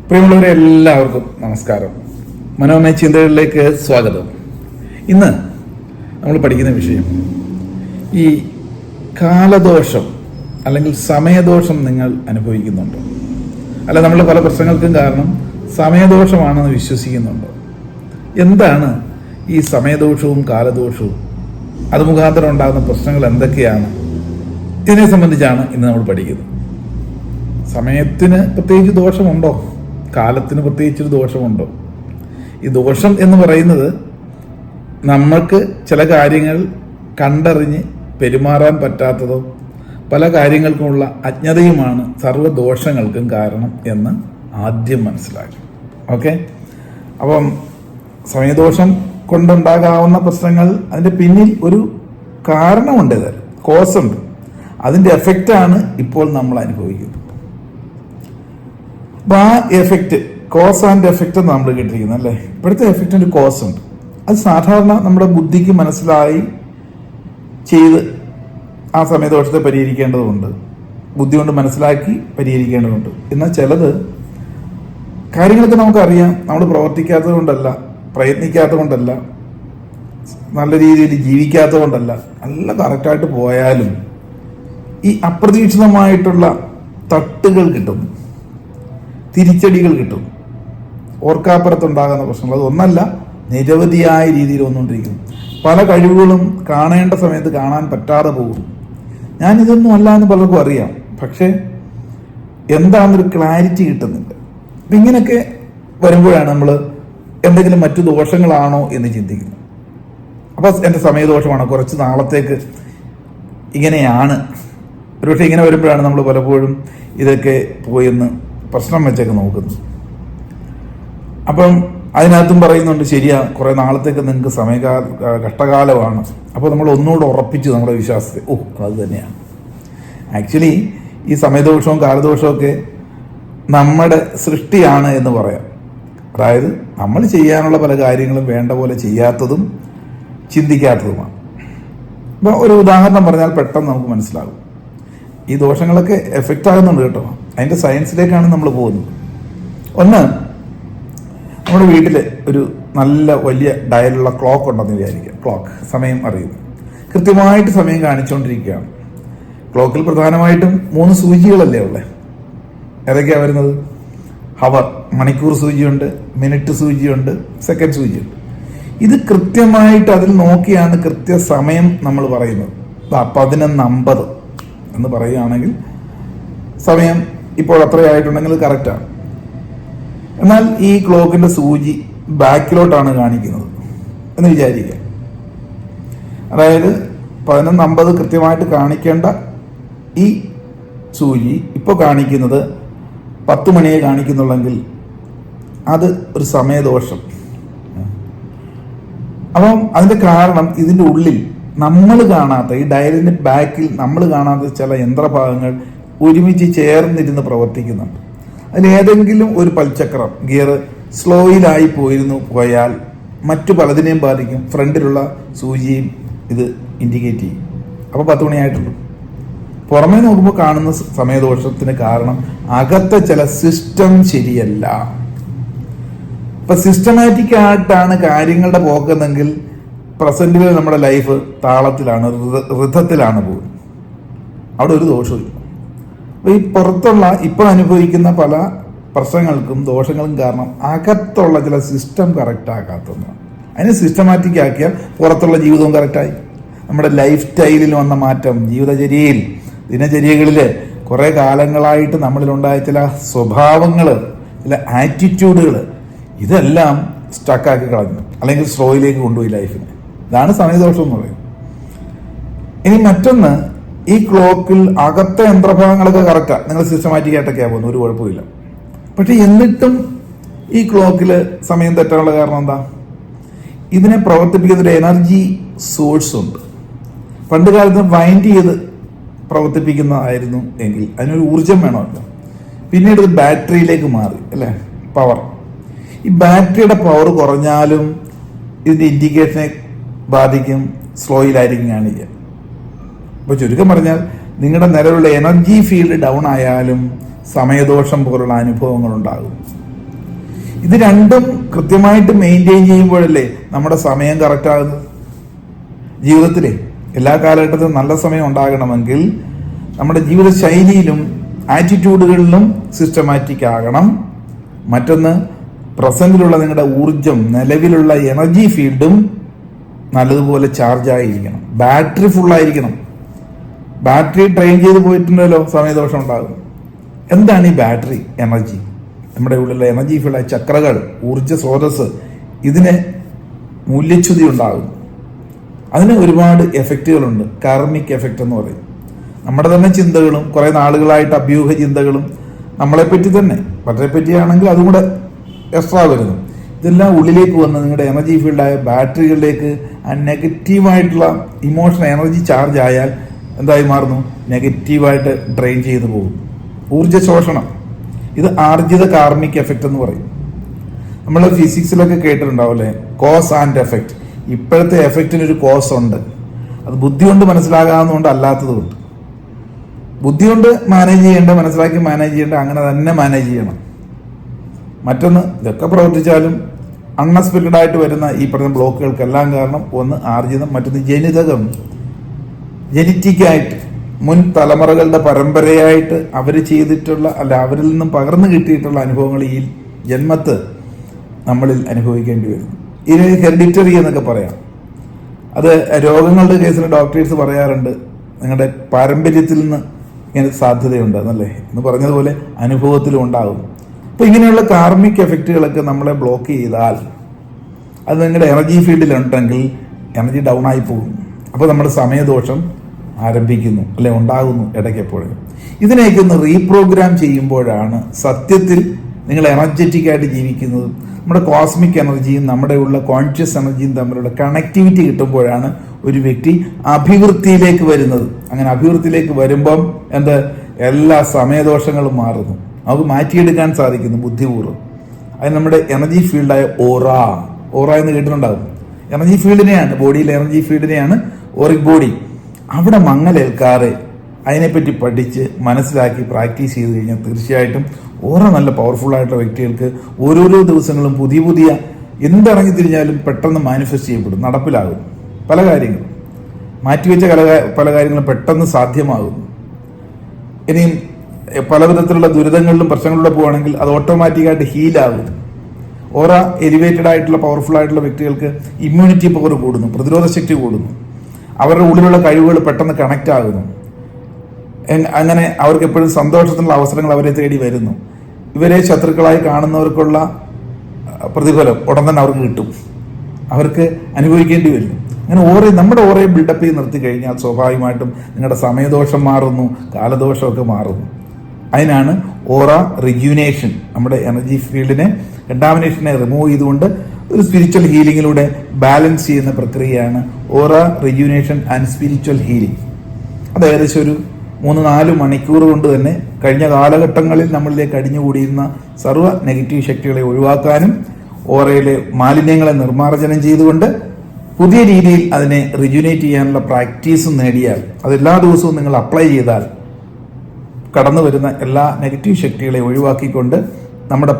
പ്രിയമുള്ളവരെ എല്ലാവർക്കും നമസ്കാരം. മനോമയ ചിന്തകളിലേക്ക് സ്വാഗതം. ഇന്ന് നമ്മൾ പഠിക്കുന്ന വിഷയം ഈ കാലദോഷം അല്ലെങ്കിൽ സമയദോഷം നിങ്ങൾ അനുഭവിക്കുന്നുണ്ടോ? അല്ല, നമ്മൾ പല പ്രശ്നങ്ങൾക്കും കാരണം സമയദോഷമാണെന്ന് വിശ്വസിക്കുന്നുണ്ടോ? എന്താണ് ഈ സമയദോഷവും കാലദോഷവും? അത് മുഖാന്തരം ഉണ്ടാകുന്ന പ്രശ്നങ്ങൾ എന്തൊക്കെയാണ്? ഇതിനെ സംബന്ധിച്ചാണ് ഇന്ന് നമ്മൾ പഠിക്കുന്നത്. സമയത്തിന് പ്രത്യേകിച്ച് ദോഷമുണ്ടോ? കാലത്തിന് പ്രത്യേകിച്ചൊരു ദോഷമുണ്ടോ? ഈ ദോഷം എന്ന് പറയുന്നത് നമ്മൾക്ക് ചില കാര്യങ്ങൾ കണ്ടറിഞ്ഞ് പെരുമാറാൻ പറ്റാത്തതോ പല കാര്യങ്ങൾക്കുമുള്ള അജ്ഞതയുമാണ് സർവ്വദോഷങ്ങൾക്കും കാരണം എന്ന് ആദ്യം മനസ്സിലാക്കി. ഓക്കെ, അപ്പം സമയദോഷം കൊണ്ടുണ്ടാകാവുന്ന പ്രശ്നങ്ങൾ, അതിൻ്റെ പിന്നിൽ ഒരു കാരണമുണ്ട്, കോസ് ഉണ്ട്. അതിൻ്റെ എഫക്റ്റാണ് ഇപ്പോൾ നമ്മൾ അനുഭവിക്കുന്നത്. അപ്പോൾ ആ എഫക്റ്റ്, കോസ് ആൻഡ് എഫക്റ്റ് എന്ന് നമ്മൾ കേട്ടിരിക്കുന്നത് അല്ലേ? ഇപ്പോഴത്തെ എഫക്റ്റിൻ്റെ കോസ് ഉണ്ട്. അത് സാധാരണ നമ്മുടെ ബുദ്ധിക്ക് മനസ്സിലായി ചെയ്ത് ആ സമയദോഷത്തെ പരിഹരിക്കേണ്ടതുണ്ട്, ബുദ്ധി കൊണ്ട് മനസ്സിലാക്കി പരിഹരിക്കേണ്ടതുണ്ട്. എന്നാൽ ചിലത് കാര്യങ്ങളൊക്കെ നമുക്കറിയാം, നമ്മൾ പ്രവർത്തിക്കാത്തത് കൊണ്ടല്ല, പ്രയത്നിക്കാത്തത് കൊണ്ടല്ല, നല്ല രീതിയിൽ ജീവിക്കാത്തത് കൊണ്ടല്ല, നല്ല കറക്റ്റായിട്ട് പോയാലും ഈ അപ്രതീക്ഷിതമായിട്ടുള്ള തട്ടുകൾ കിട്ടുന്നു, തിരിച്ചടികൾ കിട്ടും. ഓർക്കാപ്പുറത്തുണ്ടാകുന്ന പ്രശ്നങ്ങൾ അതൊന്നല്ല, നിരവധിയായ രീതിയിൽ വന്നുകൊണ്ടിരിക്കുന്നു. പല കഴിവുകളും കാണേണ്ട സമയത്ത് കാണാൻ പറ്റാതെ പോകും. ഞാനിതൊന്നും അല്ല എന്ന് പലർക്കും അറിയാം, പക്ഷേ എന്താണെന്നൊരു ക്ലാരിറ്റി കിട്ടുന്നില്ല. അപ്പം ഇങ്ങനെയൊക്കെ വരുമ്പോഴാണ് നമ്മൾ എന്തെങ്കിലും മറ്റു ദോഷങ്ങളാണോ എന്ന് ചിന്തിക്കുന്നത്. അപ്പോൾ എൻ്റെ സമയദോഷമാണോ, കുറച്ച് നാളത്തേക്ക് ഇങ്ങനെയാണ്. ഒരുപക്ഷെ ഇങ്ങനെ വരുമ്പോഴാണ് നമ്മൾ പലപ്പോഴും ഇതൊക്കെ പോയെന്ന് പ്രശ്നം വെച്ചൊക്കെ നോക്കുന്നത്. അപ്പം അതിനകത്തും പറയുന്നുണ്ട്, ശരിയാ, കുറേ നാളത്തേക്ക് നിങ്ങൾക്ക് കഷ്ടകാലമാണ്. അപ്പോൾ നമ്മൾ ഒന്നുകൂടെ ഉറപ്പിച്ചു നമ്മുടെ വിശ്വാസത്തെ, അത് തന്നെയാണ്. ആക്ച്വലി ഈ സമയദോഷവും കാലദോഷവും ഒക്കെ നമ്മുടെ സൃഷ്ടിയാണ് എന്ന് പറയാം. അതായത് നമ്മൾ ചെയ്യാനുള്ള പല കാര്യങ്ങളും വേണ്ട പോലെ ചെയ്യാത്തതും ചിന്തിക്കാത്തതുമാണ്. അപ്പോൾ ഒരു ഉദാഹരണം പറഞ്ഞാൽ പെട്ടെന്ന് നമുക്ക് മനസ്സിലാകും. ഈ ദോഷങ്ങളൊക്കെ എഫക്റ്റ് ആകുന്നുണ്ട് കേട്ടോ. അതിൻ്റെ സയൻസിലേക്കാണ് നമ്മൾ പോകുന്നത്. ഒന്ന്, നമ്മുടെ വീട്ടിൽ ഒരു നല്ല വലിയ ഡയലുള്ള ക്ലോക്ക് ഉണ്ടെന്ന് വിചാരിക്കുക. ക്ലോക്ക് സമയം അറിയുന്നു, കൃത്യമായിട്ട് സമയം കാണിച്ചുകൊണ്ടിരിക്കുകയാണ്. ക്ലോക്കിൽ പ്രധാനമായിട്ടും 3 സൂചികളല്ലേ ഉള്ളത്. ഏതൊക്കെയാണ് വരുന്നത്? ഹവർ, മണിക്കൂർ സൂചിയുണ്ട്, മിനിറ്റ് സൂചിയുണ്ട്, സെക്കൻഡ് സൂചിയുണ്ട്. ഇത് കൃത്യമായിട്ട് അതിൽ നോക്കിയാണ് കൃത്യസമയം നമ്മൾ പറയുന്നത്. 11:50 എന്ന് പറയുകയാണെങ്കിൽ സമയം ഇപ്പോൾ അത്രയായിട്ടുണ്ടെങ്കിൽ കറക്റ്റാണ്. എന്നാൽ ഈ ക്ലോക്കിന്റെ സൂചി ബാക്കിലോട്ടാണ് കാണിക്കുന്നത് എന്ന് വിചാരിക്കുക. അതായത് 11:50 കൃത്യമായിട്ട് കാണിക്കേണ്ട ഈ സൂചി ഇപ്പോൾ കാണിക്കുന്നത് 10 മണിയെ കാണിക്കുന്നുള്ളെങ്കിൽ അത് ഒരു സമയദോഷം. അപ്പം അതിന്റെ കാരണം ഇതിൻ്റെ ഉള്ളിൽ നമ്മൾ കാണാത്ത, ഈ ഡയലിന്റെ ബാക്കിൽ നമ്മൾ കാണാത്ത ചില യന്ത്രഭാഗങ്ങൾ ഒരുമിച്ച് ചേർന്നിരുന്ന് പ്രവർത്തിക്കുന്നുണ്ട്. അതിലേതെങ്കിലും ഒരു പൽചക്രം ഗിയർ സ്ലോയിലായി പോയാൽ മറ്റു പലതിനെയും ബാധിക്കും. ഫ്രണ്ടിലുള്ള സൂചിയും ഇത് ഇൻഡിക്കേറ്റ് ചെയ്യും. അപ്പോൾ 10 മണിയായിട്ടുള്ളൂ. പുറമേ നോക്കുമ്പോൾ കാണുന്ന സമയദോഷത്തിന് കാരണം അകത്തെ ചില സിസ്റ്റം ശരിയല്ല. ഇപ്പൊ സിസ്റ്റമാറ്റിക് ആയിട്ടാണ് കാര്യങ്ങളുടെ പോക്കെന്നെങ്കിൽ പ്രസന്റിൽ നമ്മുടെ ലൈഫ് താളത്തിലാണ്, ഋതത്തിലാണ് പോകുന്നത്. അവിടെ ഒരു ദോഷമില്ല. അപ്പോൾ ഈ പുറത്തുള്ള ഇപ്പോൾ അനുഭവിക്കുന്ന പല പ്രശ്നങ്ങൾക്കും ദോഷങ്ങളും കാരണം അകത്തുള്ള ചില സിസ്റ്റം കറക്റ്റ് ആക്കാത്തതാണ്. അതിന് സിസ്റ്റമാറ്റിക് ആക്കിയാൽ പുറത്തുള്ള ജീവിതവും കറക്റ്റായി. നമ്മുടെ ലൈഫ് സ്റ്റൈലിൽ വന്ന മാറ്റം, ജീവിതചര്യയിൽ, ദിനചര്യകളിൽ കുറേ കാലങ്ങളായിട്ട് നമ്മളിലുണ്ടായ ചില സ്വഭാവങ്ങൾ, ചില ആറ്റിറ്റ്യൂഡുകൾ, ഇതെല്ലാം സ്റ്റക്കാക്കി കളഞ്ഞു, അല്ലെങ്കിൽ സ്ലോയിലേക്ക് കൊണ്ടുപോയി ലൈഫിനെ. ഇതാണ് സമയദോഷം എന്ന് പറയുന്നത്. ഇനി മറ്റൊന്ന്, ഈ ക്ലോക്കിൽ അകത്തെ യന്ത്രഭാഗങ്ങളൊക്കെ കറക്റ്റാണ്, നിങ്ങൾ സിസ്റ്റമാറ്റിക് ആയിട്ടൊക്കെയാണ് പോകുന്നത്, ഒരു കുഴപ്പമില്ല. പക്ഷെ എന്നിട്ടും ഈ ക്ലോക്കിൽ സമയം തെറ്റാനുള്ള കാരണം എന്താ? ഇതിനെ പ്രവർത്തിപ്പിക്കുന്ന ഒരു എനർജി സോഴ്സ് ഉണ്ട്. പണ്ട് കാലത്ത് വൈൻഡ് ചെയ്ത് പ്രവർത്തിപ്പിക്കുന്നതായിരുന്നു എങ്കിൽ അതിനൊരു ഊർജം വേണമല്ലോ. പിന്നീട് ഇത് ബാറ്ററിയിലേക്ക് മാറി അല്ലേ, പവർ. ഈ ബാറ്ററിയുടെ പവർ കുറഞ്ഞാലും ഇതിൻ്റെ ഇൻഡിക്കേഷനെ ബാധിക്കും, സ്ലോയിലായിരിക്കും കാണിക്കുക. അപ്പോൾ ചുരുക്കം പറഞ്ഞാൽ നിങ്ങളുടെ നിലവിലുള്ള എനർജി ഫീൽഡ് ഡൗൺ ആയാലും സമയദോഷം പോലുള്ള അനുഭവങ്ങൾ ഉണ്ടാകും. ഇത് രണ്ടും കൃത്യമായിട്ട് മെയിൻറ്റെയിൻ ചെയ്യുമ്പോഴല്ലേ നമ്മുടെ സമയം കറക്റ്റ് ആകുന്നത്. ജീവിതത്തിലെ എല്ലാ കാലഘട്ടത്തിലും നല്ല സമയം ഉണ്ടാകണമെങ്കിൽ നമ്മുടെ ജീവിത ശൈലിയിലും ആറ്റിറ്റ്യൂഡുകളിലും സിസ്റ്റമാറ്റിക് ആകണം. മറ്റൊന്ന്, പ്രസന്റിലുള്ള നിങ്ങളുടെ ഊർജം, നിലവിലുള്ള എനർജി ഫീൽഡും നല്ലതുപോലെ ചാർജ് ആയിരിക്കണം. ബാറ്ററി ഫുള്ളായിരിക്കണം. ബാറ്ററി ട്രെയിൻ ചെയ്ത് പോയിട്ടുണ്ടല്ലോ സമയദോഷം ഉണ്ടാകും. എന്താണ് ഈ ബാറ്ററി എനർജി? നമ്മുടെ ഉള്ളിലുള്ള എനർജി ഫീൽഡായ ചക്രകൾ, ഊർജ സ്രോതസ്, ഇതിന് മൂല്യച്യുതി ഉണ്ടാകും. അതിന് ഒരുപാട് എഫക്റ്റുകളുണ്ട്. കാർമിക് എഫക്റ്റ് എന്ന് പറയും. നമ്മുടെ തന്നെ ചിന്തകളും കുറെ നാളുകളായിട്ട് അഭ്യൂഹ ചിന്തകളും നമ്മളെപ്പറ്റി തന്നെ, പലരെ പറ്റിയാണെങ്കിൽ അതും കൂടെ എക്സ്ട്രാ വരുന്നു. ഇതെല്ലാം ഉള്ളിലേക്ക് വന്ന് നിങ്ങളുടെ എനർജി ഫീൽഡായ ബാറ്ററികളിലേക്ക് ആ നെഗറ്റീവായിട്ടുള്ള ഇമോഷൻ എനർജി ചാർജ് ആയാൽ എന്തായി മാറുന്നു? നെഗറ്റീവായിട്ട് ഡ്രെയിൻ ചെയ്തു പോകും. ഊർജ്ജ ശോഷണം. ഇത് ആർജിത കാർമിക് എഫക്റ്റ് എന്ന് പറയും. നമ്മൾ ഫിസിക്സിലൊക്കെ കേട്ടിട്ടുണ്ടാവും അല്ലേ, കോസ് ആൻഡ് എഫക്റ്റ്. ഇപ്പോഴത്തെ എഫക്റ്റിനൊരു കോസ് ഉണ്ട്. അത് ബുദ്ധി കൊണ്ട് മനസ്സിലാകാവുന്നതുകൊണ്ട് അല്ലാത്തതുകൊണ്ട്. ബുദ്ധി കൊണ്ട് മാനേജ് ചെയ്യേണ്ട, മനസ്സിലാക്കി മാനേജ് ചെയ്യേണ്ട, അങ്ങനെ തന്നെ മാനേജ് ചെയ്യണം. മറ്റൊന്ന്, ഇതൊക്കെ പ്രവർത്തിച്ചാലും അൺഎക്സ്പെക്റ്റഡ് ആയിട്ട് വരുന്ന ഈ പറഞ്ഞ ബ്ലോക്കുകൾക്കെല്ലാം കാരണം ഒന്ന് ആർജിതം, മറ്റൊന്ന് ജനിതകം. ജനറ്റിക്കായിട്ട് മുൻ തലമുറകളുടെ പരമ്പരയായിട്ട് അവർ ചെയ്തിട്ടുള്ള, അല്ല അവരിൽ നിന്നും പകർന്നു കിട്ടിയിട്ടുള്ള അനുഭവങ്ങൾ ഈ ജന്മത്ത് നമ്മളിൽ അനുഭവിക്കേണ്ടി വരുന്നു. ഇതിന് ഹെറിഡിറ്ററി എന്നൊക്കെ പറയാം. അത് രോഗങ്ങളുടെ കേസിൽ ഡോക്ടേഴ്സ് പറയാറുണ്ട്, നിങ്ങളുടെ പാരമ്പര്യത്തിൽ നിന്ന് ഇങ്ങനെ സാധ്യതയുണ്ട് എന്നല്ലേ, എന്ന് പറഞ്ഞതുപോലെ അനുഭവത്തിലും ഉണ്ടാകും. അപ്പോൾ ഇങ്ങനെയുള്ള കാർമിക് എഫക്റ്റുകളൊക്കെ നമ്മളെ ബ്ലോക്ക് ചെയ്താൽ അത് നിങ്ങളുടെ എനർജി ഫീൽഡിലുണ്ടെങ്കിൽ എനർജി ഡൗൺ ആയി പോകും. അപ്പോൾ നമ്മുടെ സമയദോഷം ആരംഭിക്കുന്നു, അല്ലെ ഉണ്ടാകുന്നു ഇടയ്ക്കെപ്പോഴും. ഇതിനെയൊക്കെ ഒന്ന് റീപ്രോഗ്രാം ചെയ്യുമ്പോഴാണ് സത്യത്തിൽ നിങ്ങൾ എനർജറ്റിക് ആയിട്ട് ജീവിക്കുന്നതും നമ്മുടെ കോസ്മിക് എനർജിയും നമ്മുടെ ഉള്ള കോൺഷ്യസ് എനർജിയും തമ്മിലുള്ള കണക്ടിവിറ്റി കിട്ടുമ്പോഴാണ് ഒരു വ്യക്തി അഭിവൃദ്ധിയിലേക്ക് വരുന്നത്. അങ്ങനെ അഭിവൃദ്ധിയിലേക്ക് വരുമ്പം എല്ലാ സമയദോഷങ്ങളും മാറുന്നു, നമുക്ക് മാറ്റിയെടുക്കാൻ സാധിക്കുന്നു ബുദ്ധിപൂർവ്വം. അത് നമ്മുടെ എനർജി ഫീൽഡായ ഓറ എന്ന് കേട്ടിട്ടുണ്ടാകും. എനർജി ഫീൽഡിനെയാണ്, ബോഡിയിലെ എനർജി ഫീൽഡിനെയാണ് ഓറിക് ബോഡി. അവിടെ മങ്ങലേൽക്കാതെ അതിനെപ്പറ്റി പഠിച്ച് മനസ്സിലാക്കി പ്രാക്ടീസ് ചെയ്ത് കഴിഞ്ഞാൽ തീർച്ചയായിട്ടും ഓറ നല്ല പവർഫുൾ ആയിട്ടുള്ള വ്യക്തികൾക്ക് ഓരോരോ ദിവസങ്ങളും പുതിയ പുതിയ എന്തിറങ്ങി തിരിഞ്ഞാലും പെട്ടെന്ന് മാനിഫെസ്റ്റ് ചെയ്യപ്പെടും, നടപ്പിലാകും. പല കാര്യങ്ങളും മാറ്റിവെച്ച പല കാര്യങ്ങളും പെട്ടെന്ന് സാധ്യമാകുന്നു. ഇനിയും പല വിധത്തിലുള്ള ദുരിതങ്ങളിലും പ്രശ്നങ്ങളിലൂടെ പോവുകയാണെങ്കിൽ അത് ഓട്ടോമാറ്റിക്കായിട്ട് ഹീലാകും. ഓറ എലിവേറ്റഡ് ആയിട്ടുള്ള പവർഫുൾ ആയിട്ടുള്ള വ്യക്തികൾക്ക് ഇമ്മ്യൂണിറ്റി പവർ കൂടുന്നു, പ്രതിരോധ ശക്തി കൂടുന്നു, അവരുടെ ഉള്ളിലുള്ള കഴിവുകൾ പെട്ടെന്ന് കണക്റ്റ് ആകുന്നു. അങ്ങനെ അവർക്ക് എപ്പോഴും സന്തോഷത്തിനുള്ള അവസരങ്ങൾ അവരെ തേടി വരുന്നു. ഇവരെ ശത്രുക്കളായി കാണുന്നവർക്കുള്ള പ്രതിഫലം ഉടൻ തന്നെ അവർക്ക് കിട്ടും, അവർക്ക് അനുഭവിക്കേണ്ടി വരുന്നു. അങ്ങനെ നമ്മുടെ ഓറയെ ബിൽഡപ്പ് ചെയ്ത് നിർത്തി കഴിഞ്ഞാൽ സ്വാഭാവികമായിട്ടും നിങ്ങളുടെ സമയദോഷം മാറുന്നു, കാലദോഷമൊക്കെ മാറുന്നു. അതിനാണ് ഓറ റിജ്യൂനേഷൻ. നമ്മുടെ എനർജി ഫീൽഡിനെ, കണ്ടാമിനേഷനെ റിമൂവ് ചെയ്തുകൊണ്ട് ഒരു സ്പിരിച്വൽ ഹീലിങ്ങിലൂടെ ബാലൻസ് ചെയ്യുന്ന പ്രക്രിയയാണ് ഓറ റിജ്യൂനേഷൻ ആൻഡ് സ്പിരിച്വൽ ഹീലിംഗ്. അത് ഏകദേശം ഒരു 3-4 മണിക്കൂർ കൊണ്ട് തന്നെ കഴിഞ്ഞ കാലഘട്ടങ്ങളിൽ നമ്മളിലേക്ക് അടിഞ്ഞുകൂടിയിരുന്ന സർവ്വ നെഗറ്റീവ് ശക്തികളെ ഒഴിവാക്കാനും ഓറയിലെ മാലിന്യങ്ങളെ നിർമ്മാർജ്ജനം ചെയ്തുകൊണ്ട് പുതിയ രീതിയിൽ അതിനെ റിജ്യൂനേറ്റ് ചെയ്യാനുള്ള പ്രാക്ടീസും നേടിയാൽ, അതെല്ലാ ദിവസവും നിങ്ങൾ അപ്ലൈ ചെയ്താൽ കടന്നു വരുന്ന എല്ലാ നെഗറ്റീവ് ശക്തികളെ ഒഴിവാക്കിക്കൊണ്ട് നമ്മുടെ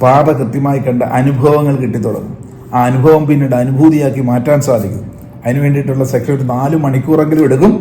പാത കൃത്യമായി കണ്ട അനുഭവങ്ങൾ കിട്ടിത്തുടങ്ങും. ആ അനുഭവം പിന്നീട് അനുഭൂതിയാക്കി മാറ്റാൻ സാധിക്കും. അതിന് വേണ്ടിയിട്ടുള്ള സെക്ഷൻ ഒരു 4 മണിക്കൂറെങ്കിലും എടുക്കും.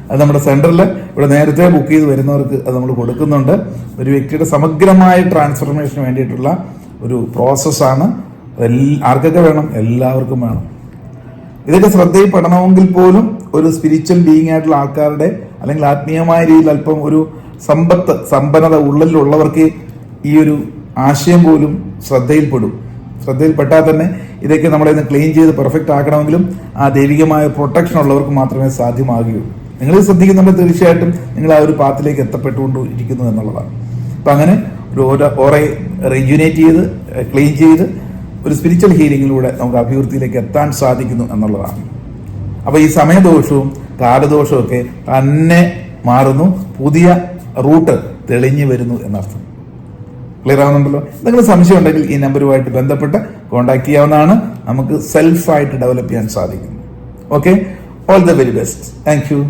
അത് നമ്മുടെ സെന്ററിൽ ഇവിടെ നേരത്തെ ബുക്ക് ചെയ്ത് വരുന്നവർക്ക് അത് നമ്മൾ കൊടുക്കുന്നുണ്ട്. ഒരു വ്യക്തിയുടെ സമഗ്രമായ ട്രാൻസ്ഫർമേഷന് വേണ്ടിയിട്ടുള്ള ഒരു പ്രോസസ്സാണ്. ആർക്കൊക്കെ വേണം? എല്ലാവർക്കും വേണം. ഇതൊക്കെ ശ്രദ്ധയിൽപ്പെടണമെങ്കിൽ പോലും ഒരു സ്പിരിച്വൽ ബീയിങ് ആയിട്ടുള്ള ആൾക്കാരുടെ, അല്ലെങ്കിൽ ആത്മീയമായ രീതിയിൽ അല്പം ഒരു സമ്പന്നത ഉള്ളിലുള്ളവർക്ക് ഈ ഒരു ആശയം പോലും ശ്രദ്ധയിൽപ്പെട്ടാൽ തന്നെ ഇതൊക്കെ നമ്മളെ ക്ലീൻ ചെയ്ത് പെർഫെക്റ്റ് ആക്കണമെങ്കിലും ആ ദൈവികമായ പ്രൊട്ടക്ഷൻ ഉള്ളവർക്ക് മാത്രമേ സാധ്യമാകുകയുള്ളൂ. നിങ്ങൾ ശ്രദ്ധിക്കുന്നുണ്ട്, തീർച്ചയായിട്ടും നിങ്ങൾ ആ ഒരു പാത്തിലേക്ക് എത്തപ്പെട്ടുകൊണ്ടിരിക്കുന്നു എന്നുള്ളതാണ്. അപ്പം അങ്ങനെ ഒരു ഓറയെ റെജ്യൂനേറ്റ് ചെയ്ത് ക്ലീൻ ചെയ്ത് ഒരു സ്പിരിച്വൽ ഹീലിങ്ങിലൂടെ നമുക്ക് അഭിവൃദ്ധിയിലേക്ക് എത്താൻ സാധിക്കുന്നു എന്നുള്ളതാണ്. അപ്പോൾ ഈ സമയദോഷവും കാലദോഷവും ഒക്കെ തന്നെ മാറുന്നു, പുതിയ റൂട്ട് തെളിഞ്ഞു വരുന്നു എന്നർത്ഥം. ക്ലിയർ ആവുന്നുണ്ടല്ലോ? എന്തെങ്കിലും സംശയം ഉണ്ടെങ്കിൽ ഈ നമ്പറുമായിട്ട് ബന്ധപ്പെട്ട് കോൺടാക്ട് ചെയ്യാവുന്നതാണ്. നമുക്ക് സെൽഫായിട്ട് ഡെവലപ്പ് ചെയ്യാൻ സാധിക്കും. Okay, all the very best. Thank you.